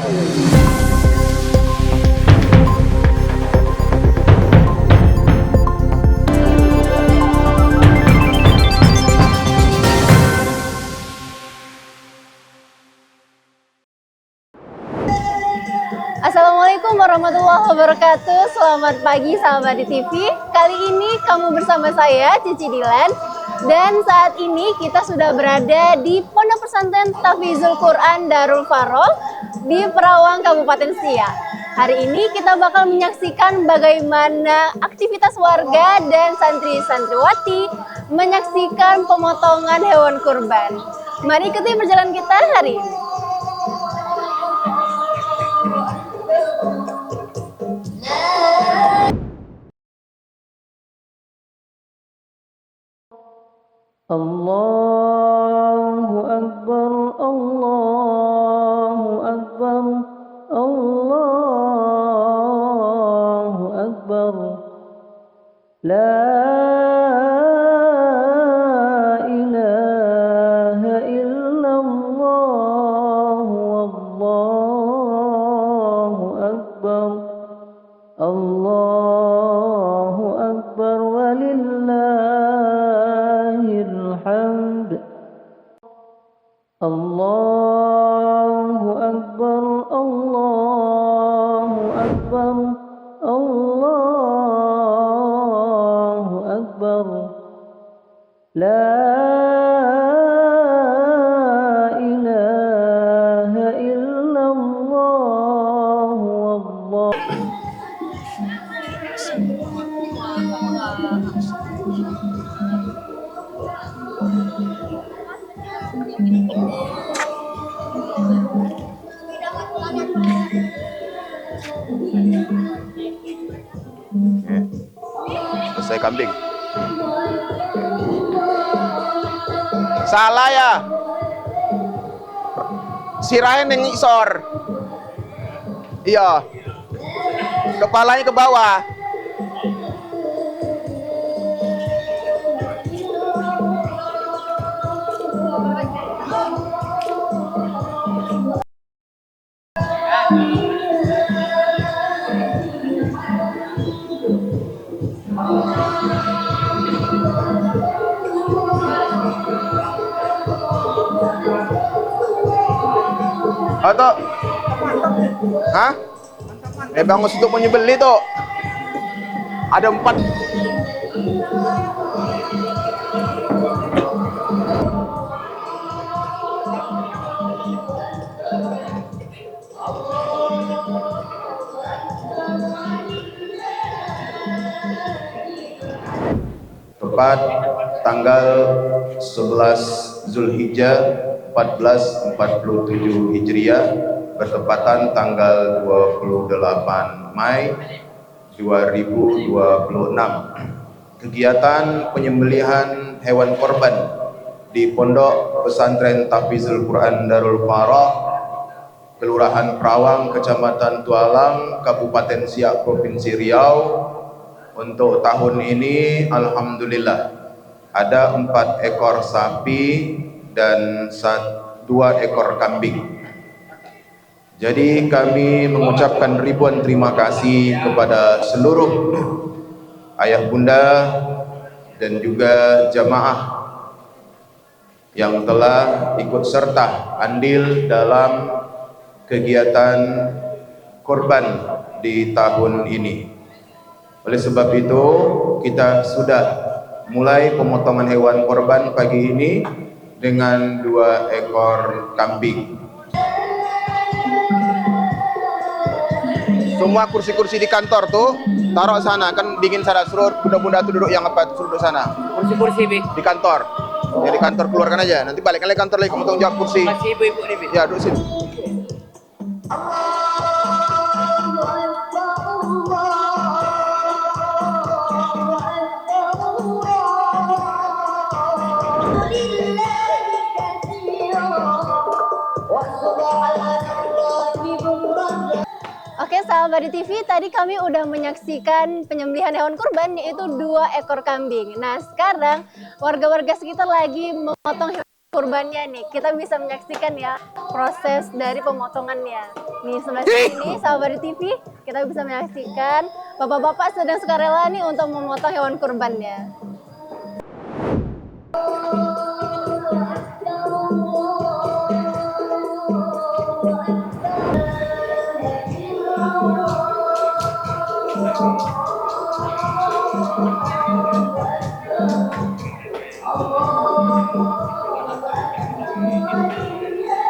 Assalamualaikum warahmatullahi wabarakatuh. Selamat pagi sahabat di TV. Kali ini kamu bersama saya Cici Dilan. Dan saat ini kita sudah berada di Pondok Pesantren Tahfizul Quran Darul Faroh di Perawang, Kabupaten Siak. Hari ini kita bakal menyaksikan bagaimana aktivitas warga dan santri-santriwati menyaksikan pemotongan hewan kurban. Mari ikuti perjalanan kita hari ini. Allahu Akbar, Allahu Akbar, Allahu Akbar. La ilaha illallah, wallahu akbar. Allahu akbar walillahil hamd. Allahu akbar, Allahu akbar, Allahu akbar. La ilaha illallah, wallahu. Selesai kambing. Salah ya. Sirahin yang isor. Iya. Kepalanya ke bawah. Atau, hah? Bangun untuk menyembelih tuh. Ada 4. Tepat tanggal 11 Zulhijjah 1447 Hijriah bertepatan tanggal 28 Mai 2026. Kegiatan penyembelihan hewan korban di Pondok Pesantren Tahfizul Quran Darul Faroh, Kelurahan Perawang, Kecamatan Tualang, Kabupaten Siak, Provinsi Riau. Untuk tahun ini alhamdulillah ada 4 ekor sapi dan 2 ekor kambing. Jadi kami mengucapkan ribuan terima kasih kepada seluruh ayah bunda dan juga jamaah yang telah ikut serta andil dalam kegiatan kurban di tahun ini. Oleh sebab itu kita sudah mulai pemotongan hewan kurban pagi ini dengan 2 ekor kambing. Semua kursi-kursi di kantor tuh taruh sana, kan dingin sana, suruh bunda-bunda tuh duduk yang apa, suruh duduk sana. Kursi-kursi Bi Di kantor. Ya di kantor keluarkan aja. Nanti balik lagi kantor lagi kamu tanggung jawab kursi. masih ibu-ibu nih Bi. Ya duduk sini. Oke sahabat di TV, tadi kami udah menyaksikan penyembelihan hewan kurban yaitu 2 ekor kambing. Nah sekarang warga-warga sekitar lagi memotong hewan kurbannya nih, kita bisa menyaksikan ya proses dari pemotongannya. Nih sebelah sini sahabat TV, kita bisa menyaksikan bapak-bapak sedang sukarela nih untuk memotong hewan kurbannya.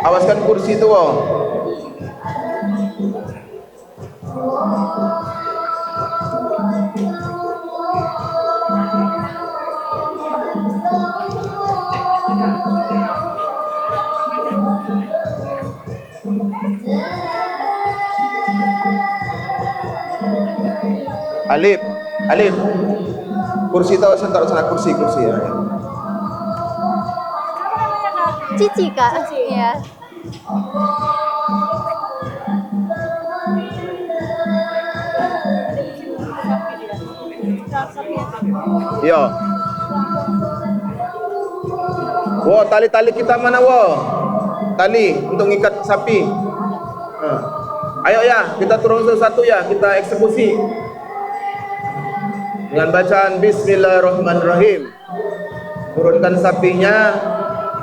Awaskan kursi itu, Wo. Alif, Alif. Kursi tahu taruh sana kursi ya. Cici Kak, ya. Iya. Wo, tali-tali kita mana, Wo? Tali untuk ngikat sapi. Nah. Ayo ya, kita turun satu-satu ya, kita eksekusi. Dengan bacaan Bismillahirrahmanirrahim. Turunkan sapinya,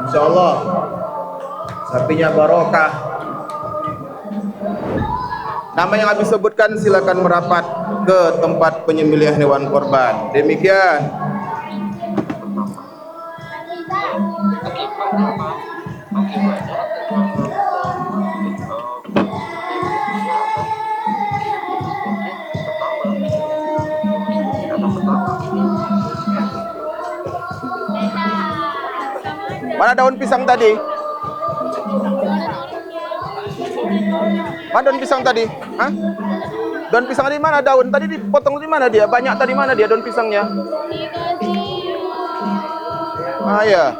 insyaallah sapinya barokah. Nama yang habis sebutkan silakan merapat ke tempat penyembelihan hewan korban. Demikian. Mana daun pisang tadi? Mana daun pisang tadi? Hah? Daun pisang di mana daun? Tadi dipotong di mana dia? Banyak tadi mana dia daun pisangnya? Ah ya.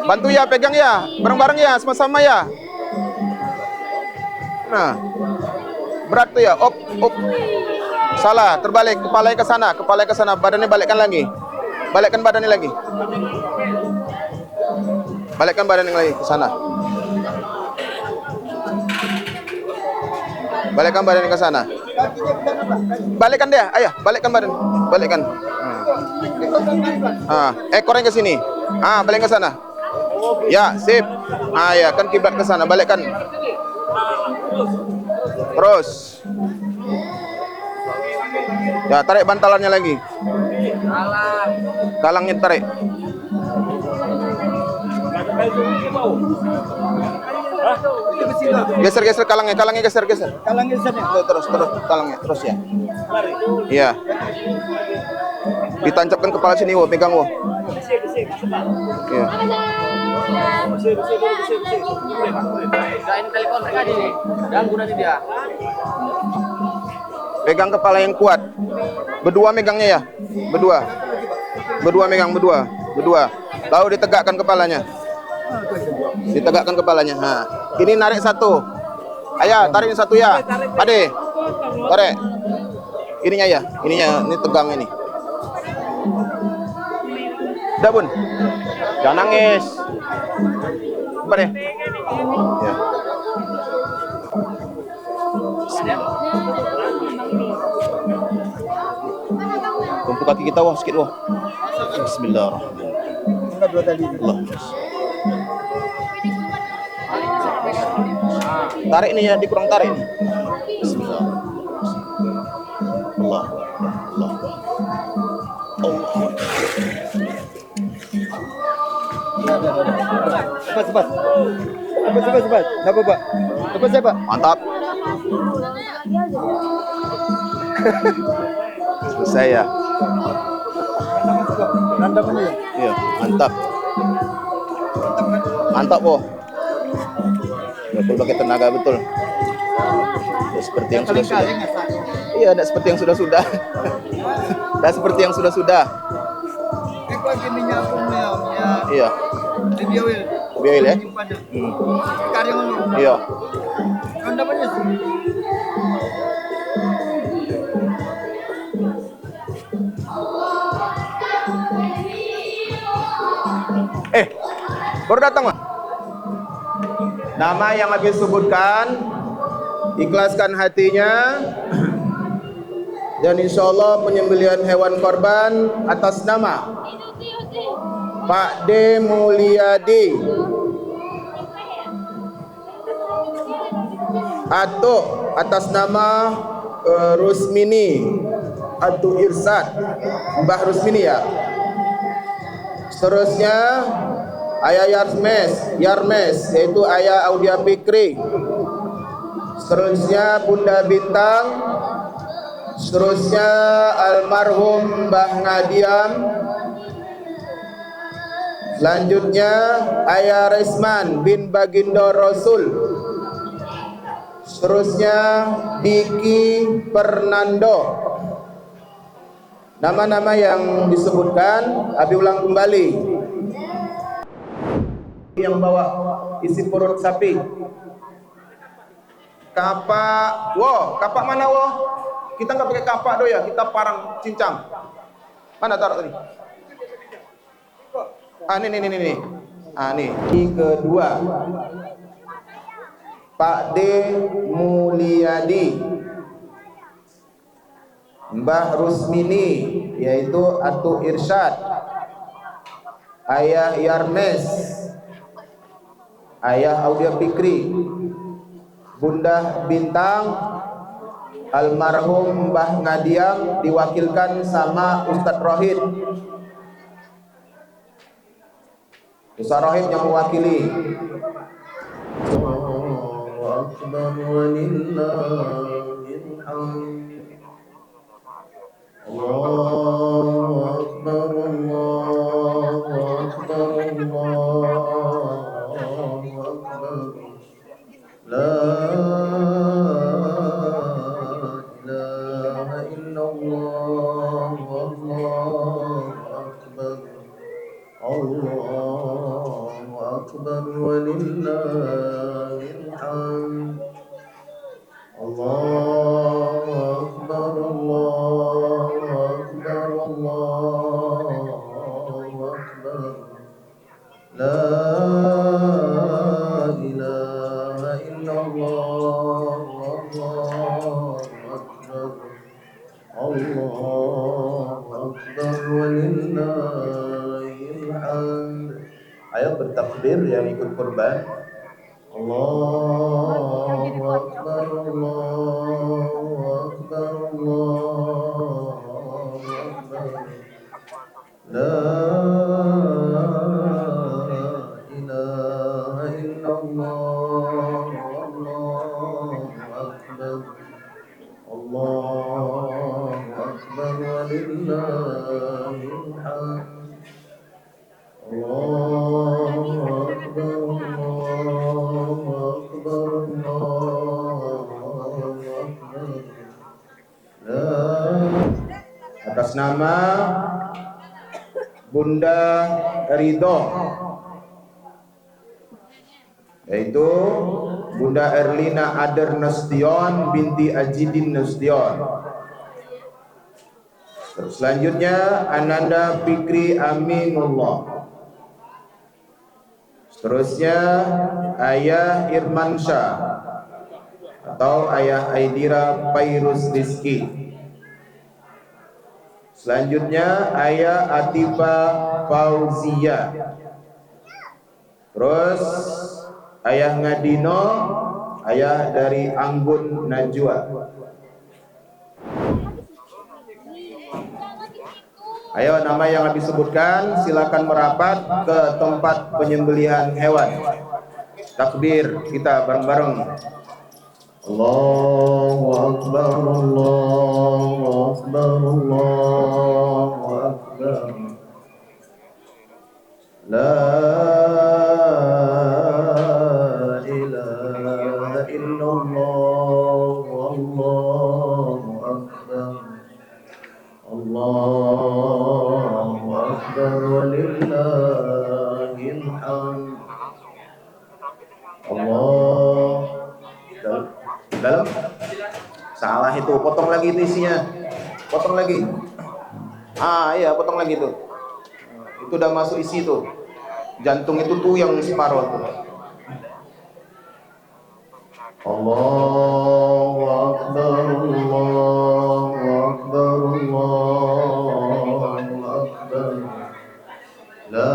Bantu ya, pegang ya, bareng-bareng ya, sama-sama ya. Nah, berat tuh ya, op. Salah, terbalik, kepalanya ke sana, badannya balikkan lagi. Balikkan badannya lagi. Balikkan badannya lagi ke sana. Balikkan badannya ke sana. Balikkan dia, ayah, balikkan badan. Balikkan. Ekornya ke sini. Balik ke sana. Ya, sip. Ya, kan kiblat ke sana, balikkan. Terus. Ya, tarik bantalannya lagi. Kalangnya tarik. Geser kalangnya geser. Kalangnya geser. Terus kalangnya terus ya. Iya. Ditancapkan kepala sini, Wo, pegang, Wo. Iya. Pegang kepala yang kuat. Berdua megangnya ya. Berdua megang. Lalu ditegakkan kepalanya. Nah, ini narik satu. Ayah, tarik ini satu ya. Pade. Tarik. Ininya ya. Ini tegang ini. Udah, Bun. Jangan nangis. Pade. Ya. Tumpu kaki kita, wah, sikit, wah. Bismillahirrahmanirrahim. Allah. Tarik nih ya, dikurang tarik nih. Bismillahirrahmanirrahim. Allah. Cepat. Enggak apa-apa. Cepat. Mantap. Selesai ya. Iya, mantap. Mantap, Bo. Betul, pakai tenaga betul. Ya, seperti yang sudah-sudah. Iya, tidak seperti yang sudah-sudah. Tidak seperti yang sudah-sudah. Iya. Biawil ya. Iya. Baru datang Mas. Nama yang habis sebutkan, ikhlaskan hatinya, dan insya Allah penyembelihan hewan korban atas nama Pak D Mulyadi atau atas nama Rusmini atau Irsad, Mbah Rusmini ya. Seterusnya Ayah Yarmes, yaitu Ayah Audia Fikri. Seterusnya Bunda Bintang. Seterusnya almarhum Mbah Ngadiam. Selanjutnya Ayah Resman bin Bagindo Rasul. Seterusnya Diki Fernando. Nama-nama yang disebutkan Abi ulang kembali. Yang bawa isi perut sapi. Kapak, kapak mana Kita nggak pakai kapak do ya, kita parang cincang. Mana taruh tadi? Ini. Ini kedua. Pak D Mulyadi, Mbah Rusmini, yaitu Atu Irsyad, Ayah Yarmes, Ayah Audia Fikri, Bunda Bintang, almarhum Mbah Ngadiam, diwakilkan sama Ustadz Rohid. Ustadz Rohid yang mewakili. Allahu Akbar walillahil hamd. Allahu Akbar, Allahu Akbar, Allahu Akbar. La ilaha illallah, Allahu Akbar, Allahu Akbar walillahil hamd. Allahu Akbar, Allahu Akbar, Allahu Akbar. La ilaha illallah, Allahu Akbar, Allahu Akbar walillahil hamd. Ayo bertakbir yang ikut kurban. Allahu Akbar, Allahu Akbar, Allahu Akbar. La ilaha illallah, Allahu Akbar, Allahu Akbar walillahil hamd. Allahu Akbar, Allahu Akbar, Allahu Akbar. Atas nama Bunda Ridho, yaitu Bunda Erlina Ader Nasution binti Ajidin Nasution. Selanjutnya Ananda Fikri Aminullah. Seterusnya Ayah Irman Syah atau Ayah Aidira Pairus Rizki. Selanjutnya Ayah Atifa Fauzia. Terus Ayah Ngadino, ayah dari Anggun Najwa. Ayo, nama yang habis sebutkan silakan merapat ke tempat penyembelihan hewan. Takbir kita bareng-bareng. Allahu Akbar, Allahu Akbar, Allahu Akbar. La ilaha illallah, Allahu Akbar, Allahu Akbar walillahil hamd. Allah. Dalam salah itu, potong lagi itu isinya, potong lagi. Iya, potong lagi tuh. Itu udah masuk isi tuh. Jantung itu tuh yang separuh tuh. Allahu Akbar, Allahu Akbar, Allahu Akbar. La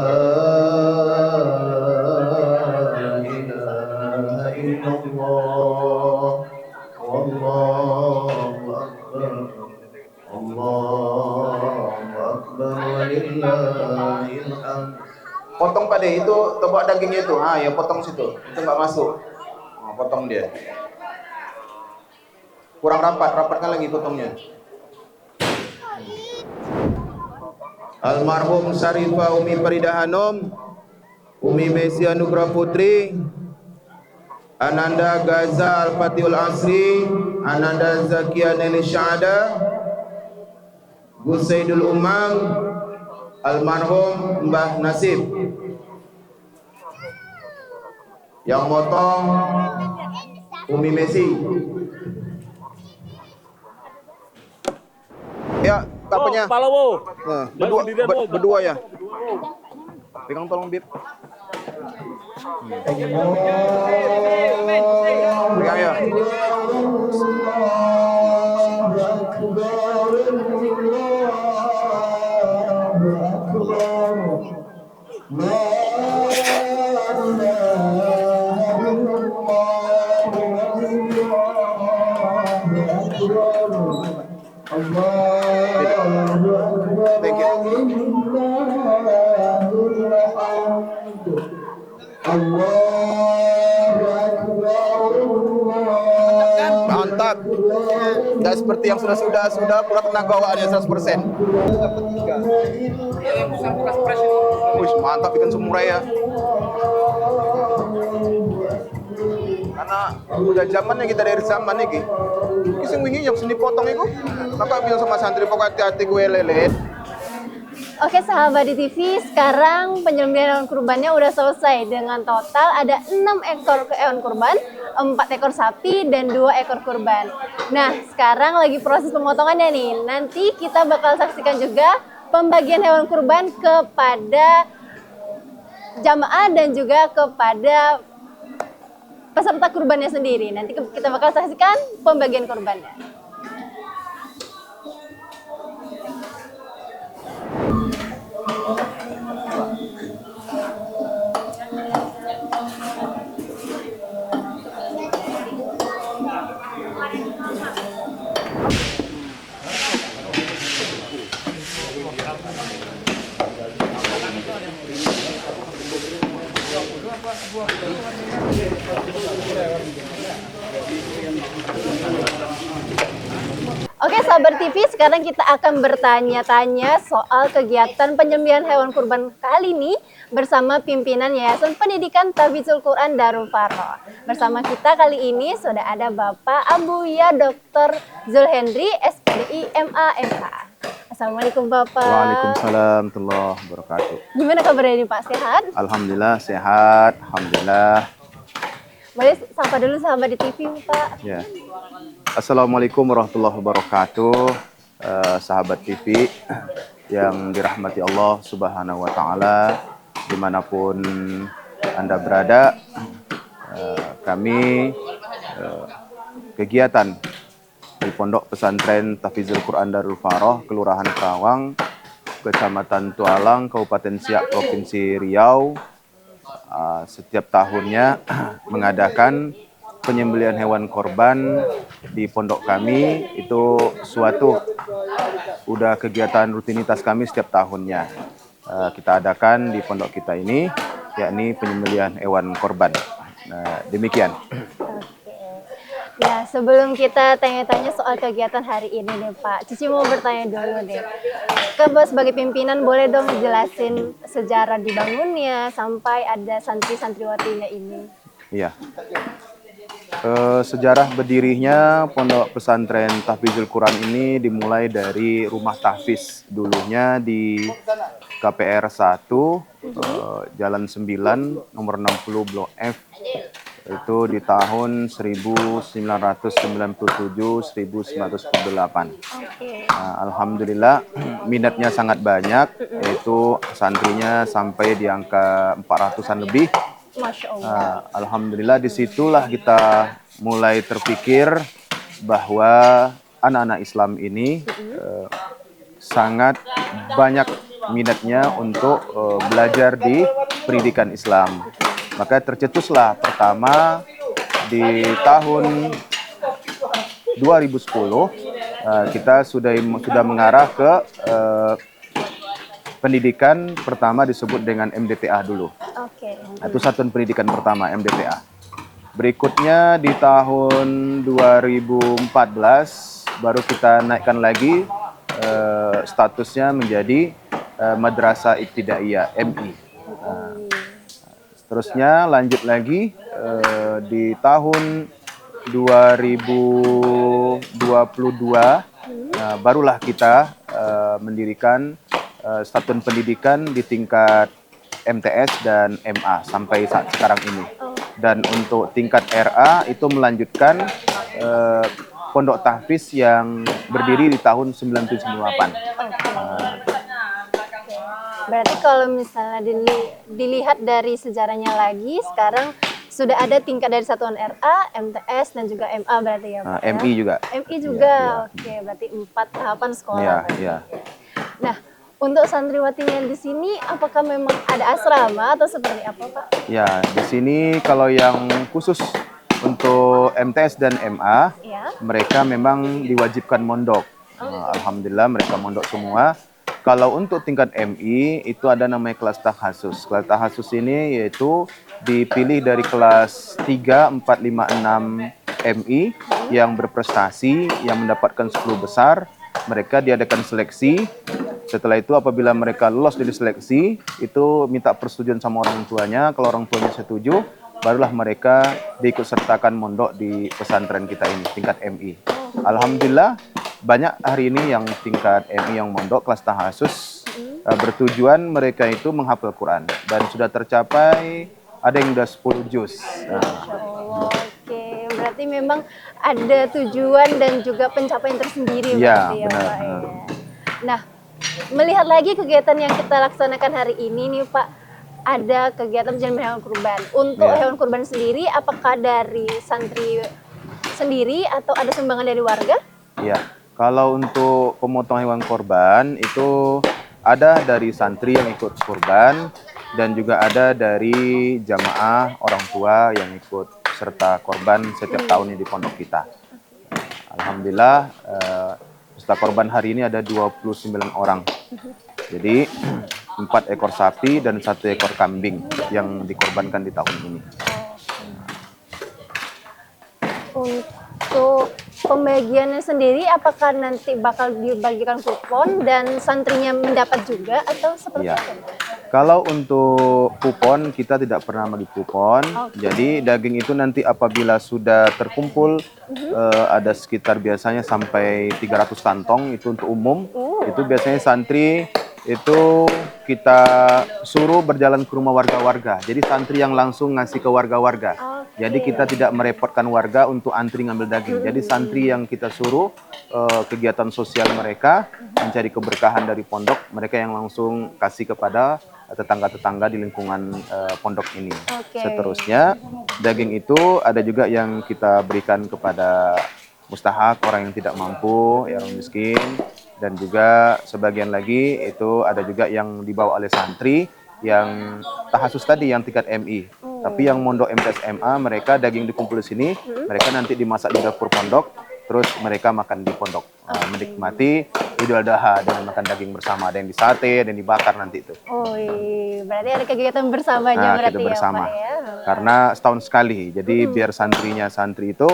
ilaha illallah, wallahu akbar, Allahu akbar, walillahil hamd. Potong pada itu, tebak dagingnya itu, ya potong situ, itu nggak masuk. Potong dia. Kurang rapat, rapatkan lagi potongnya. Almarhum Syarifah Umi Farida Hanum, Umi Messi Anugrah Putri, Ananda Gaza Al-Fatihul Asri, Ananda Zakia Nelly Syahada, Gus Saidul Umang, Almarhum Mbah Nasib. Yang motong Umi Messi. Ya, apanya? Nah, berdua ya. Pegang tolong Bib. Pegang ya. Thank you. Mantap. Dan seperti yang sudah kurang tenaga bawaannya 100%. Wih, mantap ikan semurai ya. Karena udah zamannya kita dari zaman ini. Kisah wingi yang seni potong itu. Maka bilang sama santri pokoknya hati-hati gue lelet. Oke sahabat di TV, sekarang penyembelihan hewan kurbannya udah selesai dengan total ada 6 ekor hewan kurban, 4 ekor sapi dan 2 ekor kurban. Nah, sekarang lagi proses pemotongannya nih. Nanti kita bakal saksikan juga pembagian hewan kurban kepada jamaah dan juga kepada peserta kurbannya sendiri. Nanti kita bakal saksikan pembagian kurbannya. Oke sahabat TV, sekarang kita akan bertanya-tanya soal kegiatan penyembelihan hewan kurban kali ini bersama pimpinan Yayasan Pendidikan Tahfidzul Quran Darul Faroh. Bersama kita kali ini sudah ada Bapak Abuya Dr. Zulhendri, SPDI MA MH. Assalamualaikum Bapak. Waalaikumsalam warahmatullahi wabarakatuh. Gimana kabarnya ini Pak? Sehat? Alhamdulillah sehat, alhamdulillah. Boleh sapa dulu sahabat di TV Pak. Ya. Assalamualaikum warahmatullahi wabarakatuh. Sahabat TV yang dirahmati Allah Subhanahu wa taala dimanapun Anda berada. Kami kegiatan di Pondok Pesantren Tahfidzul Quran Darul Faroh, Kelurahan Kerawang, Kecamatan Tualang, Kabupaten Siak, Provinsi Riau, setiap tahunnya mengadakan penyembelihan hewan korban di pondok kami. Itu suatu udah kegiatan rutinitas kami setiap tahunnya. Kita adakan di pondok kita ini, yakni penyembelihan hewan korban. Demikian. Ya, sebelum kita tanya-tanya soal kegiatan hari ini nih Pak, Cici mau bertanya dulu deh. Bapak sebagai pimpinan boleh dong jelasin sejarah dibangunnya sampai ada santri-santriwatinya ini. Iya. Sejarah berdirinya Pondok Pesantren Tahfidzul Quran ini dimulai dari rumah tahfiz dulunya di KPR 1, Jalan 9, nomor 60 Blok F, Itu di tahun 1997-1998. Oke. Alhamdulillah minatnya sangat banyak, yaitu santrinya sampai di angka 400-an lebih. Masya Allah. Alhamdulillah disitulah kita mulai terpikir bahwa anak-anak Islam ini sangat banyak minatnya untuk belajar di pendidikan Islam. Maka tercetuslah pertama di tahun 2010 kita sudah mengarah ke pendidikan pertama disebut dengan MDTA dulu. Oke. Itu satuan pendidikan pertama MDTA. Berikutnya di tahun 2014 baru kita naikkan lagi statusnya menjadi Madrasah Ibtidaiyah MI. Terusnya lanjut lagi di tahun 2022 barulah kita mendirikan satuan pendidikan di tingkat MTS dan MA sampai saat sekarang ini. Dan untuk tingkat RA itu melanjutkan pondok tahfiz yang berdiri di tahun 1998. Berarti kalau misalnya dilihat dari sejarahnya lagi, sekarang sudah ada tingkat dari satuan RA, MTS, dan juga MA berarti ya Pak? MI juga. MI juga, oke. Berarti 4 tahapan sekolah. Iya. Nah, untuk santriwatinya di sini, apakah memang ada asrama atau seperti apa Pak? Ya, di sini kalau yang khusus untuk MTS dan MA, Ya. mereka memang diwajibkan mondok. Alhamdulillah mereka mondok semua. Kalau untuk tingkat MI itu ada namanya kelas tahasus. Kelas tahasus ini yaitu dipilih dari kelas 3, 4, 5, 6 MI yang berprestasi, yang mendapatkan 10 besar. Mereka diadakan seleksi. Setelah itu apabila mereka lolos dari seleksi, itu minta persetujuan sama orang tuanya. Kalau orang tuanya setuju, barulah mereka diikutsertakan mondok di pesantren kita ini, tingkat MI. Alhamdulillah banyak hari ini yang tingkat MI yang mondok kelas tahasus bertujuan mereka itu menghafal Quran dan sudah tercapai ada yang sudah 10 juz. Oke, berarti memang ada tujuan dan juga pencapaian tersendiri Ya, berarti ya benar. Pak ya. Nah, melihat lagi kegiatan yang kita laksanakan hari ini nih Pak, ada kegiatan penyembelihan hewan kurban. Untuk hewan kurban sendiri, apakah dari santri sendiri atau ada sumbangan dari warga? Ya, kalau untuk pemotongan hewan korban itu ada dari santri yang ikut kurban dan juga ada dari jamaah orang tua yang ikut serta korban setiap tahunnya di pondok kita. Alhamdulillah peserta korban hari ini ada 29 orang. Jadi 4 ekor sapi dan 1 ekor kambing yang dikorbankan di tahun ini. Untuk pembagiannya sendiri, apakah nanti bakal dibagikan kupon dan santrinya mendapat juga atau seperti Iya. apa? Kalau untuk kupon kita tidak pernah bagi kupon. Jadi daging itu nanti apabila sudah terkumpul ada sekitar biasanya sampai 300 kantong itu untuk umum. Itu biasanya santri itu kita suruh berjalan ke rumah warga-warga. Jadi santri yang langsung ngasih ke warga-warga. Jadi kita tidak merepotkan warga untuk antri ngambil daging. Jadi santri yang kita suruh kegiatan sosial mereka mencari keberkahan dari pondok, mereka yang langsung kasih kepada tetangga-tetangga di lingkungan pondok ini. Seterusnya daging itu ada juga yang kita berikan kepada mustahak, orang yang tidak mampu, yang miskin, dan juga sebagian lagi itu ada juga yang dibawa oleh santri yang tahasus tadi yang tingkat MI. Tapi yang mondok MTS MA mereka daging dikumpul di sini, mereka nanti dimasak di dapur pondok, terus mereka makan di pondok. Menikmati Idul Adha dengan makan daging bersama, ada yang disate, ada yang dibakar nanti itu. Oh iya, berarti ada kegiatan bersamanya berarti kita bersama. ya Pak ya? Karena setahun sekali, jadi biar santri itu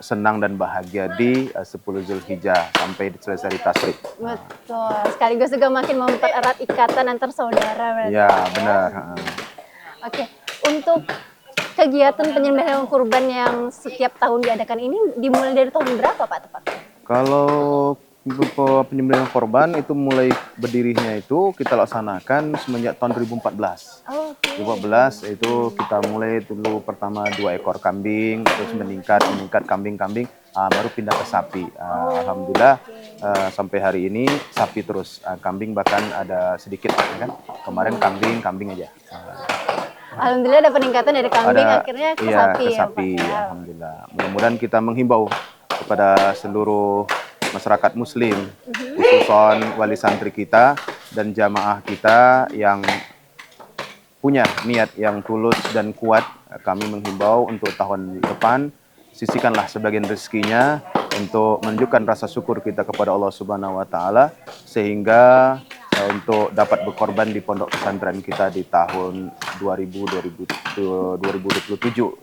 senang dan bahagia di 10 Zulhijjah sampai selesai tasrik. Betul, sekaligus juga makin mempererat ikatan antar saudara berarti. Ya, benar. Oke, untuk kegiatan penyembelihan hewan kurban yang setiap tahun diadakan ini dimulai dari tahun berapa Pak tepatnya? Kalau penyembelihan korban itu mulai berdirinya itu kita laksanakan semenjak tahun 2014. Oh, oke. 2014 itu kita mulai dulu pertama 2 ekor kambing, terus meningkat kambing, baru pindah ke sapi. Alhamdulillah sampai hari ini sapi terus, kambing bahkan ada sedikit ya kan. Kemarin kambing aja. Alhamdulillah ada peningkatan dari kambing akhirnya ke iya, sapi ke ya, sapi, Pak. Ya. alhamdulillah. Mudah-mudahan kita menghimbau kepada seluruh masyarakat muslim, khususnya wali santri kita dan jamaah kita yang punya niat yang tulus dan kuat, kami menghimbau untuk tahun depan sisihkanlah sebagian rezekinya untuk menunjukkan rasa syukur kita kepada Allah Subhanahu wa taala sehingga untuk dapat berkorban di pondok pesantren kita di tahun 2027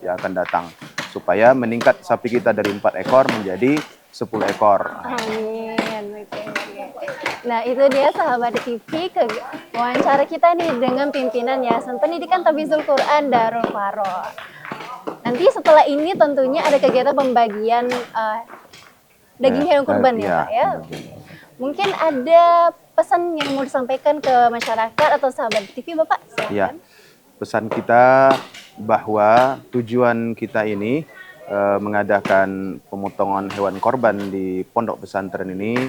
yang akan datang supaya meningkat sapi kita dari 4 ekor menjadi 10 ekor. Amin. Oke. Nah, itu dia sahabat TV wawancara kita nih dengan pimpinan Yayasan Pendidikan Tahfidzul Quran Darul Faroh. Nanti setelah ini tentunya ada kegiatan pembagian daging hewan kurban ya, Pak ya. Mungkin ada pesan yang mau disampaikan ke masyarakat atau sahabat TV, Bapak? Ya, pesan kita bahwa tujuan kita ini mengadakan pemotongan hewan korban di pondok pesantren ini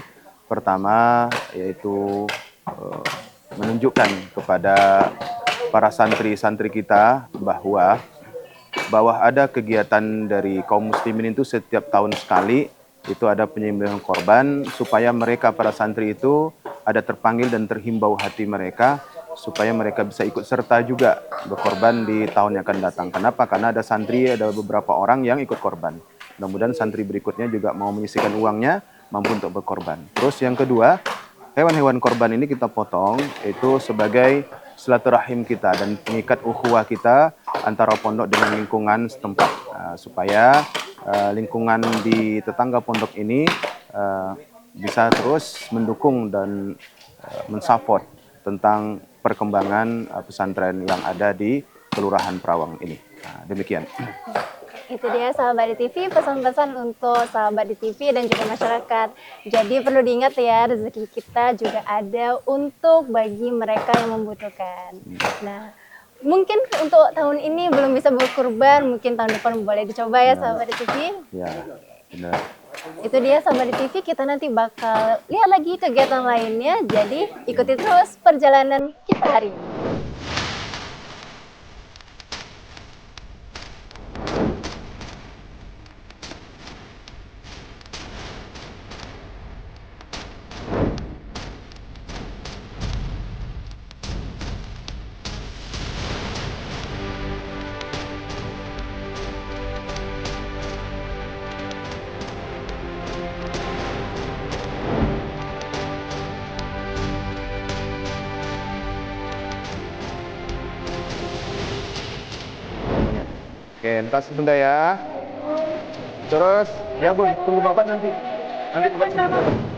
pertama yaitu menunjukkan kepada para santri-santri kita bahwa ada kegiatan dari kaum muslimin itu setiap tahun sekali itu ada penyembelihan korban supaya mereka para santri itu ada terpanggil dan terhimbau hati mereka supaya mereka bisa ikut serta juga berkorban di tahun yang akan datang. Kenapa? Karena ada santri, ada beberapa orang yang ikut korban. Mudah-mudahan santri berikutnya juga mau menyisihkan uangnya, mampu untuk berkorban. Terus yang kedua, hewan-hewan korban ini kita potong itu sebagai silaturahim kita dan pengikat ukhuwah kita antara pondok dengan lingkungan setempat supaya lingkungan di tetangga pondok ini bisa terus mendukung dan mensupport tentang perkembangan pesantren yang ada di Kelurahan Perawang ini. Demikian. Itu dia sahabat di TV, pesan-pesan untuk sahabat di TV dan juga masyarakat. Jadi perlu diingat ya, rezeki kita juga ada untuk bagi mereka yang membutuhkan. Nah, mungkin untuk tahun ini belum bisa berkurban, mungkin tahun depan boleh dicoba ya sahabat di TV. Ya, benar. Itu dia sahabat di TV, kita nanti bakal lihat lagi kegiatan lainnya. Jadi ikuti terus perjalanan kita hari ini. Oke, entar sebentar ya. Terus, ya Bu, tunggu Bapak nanti. Nanti Bapak sebentar.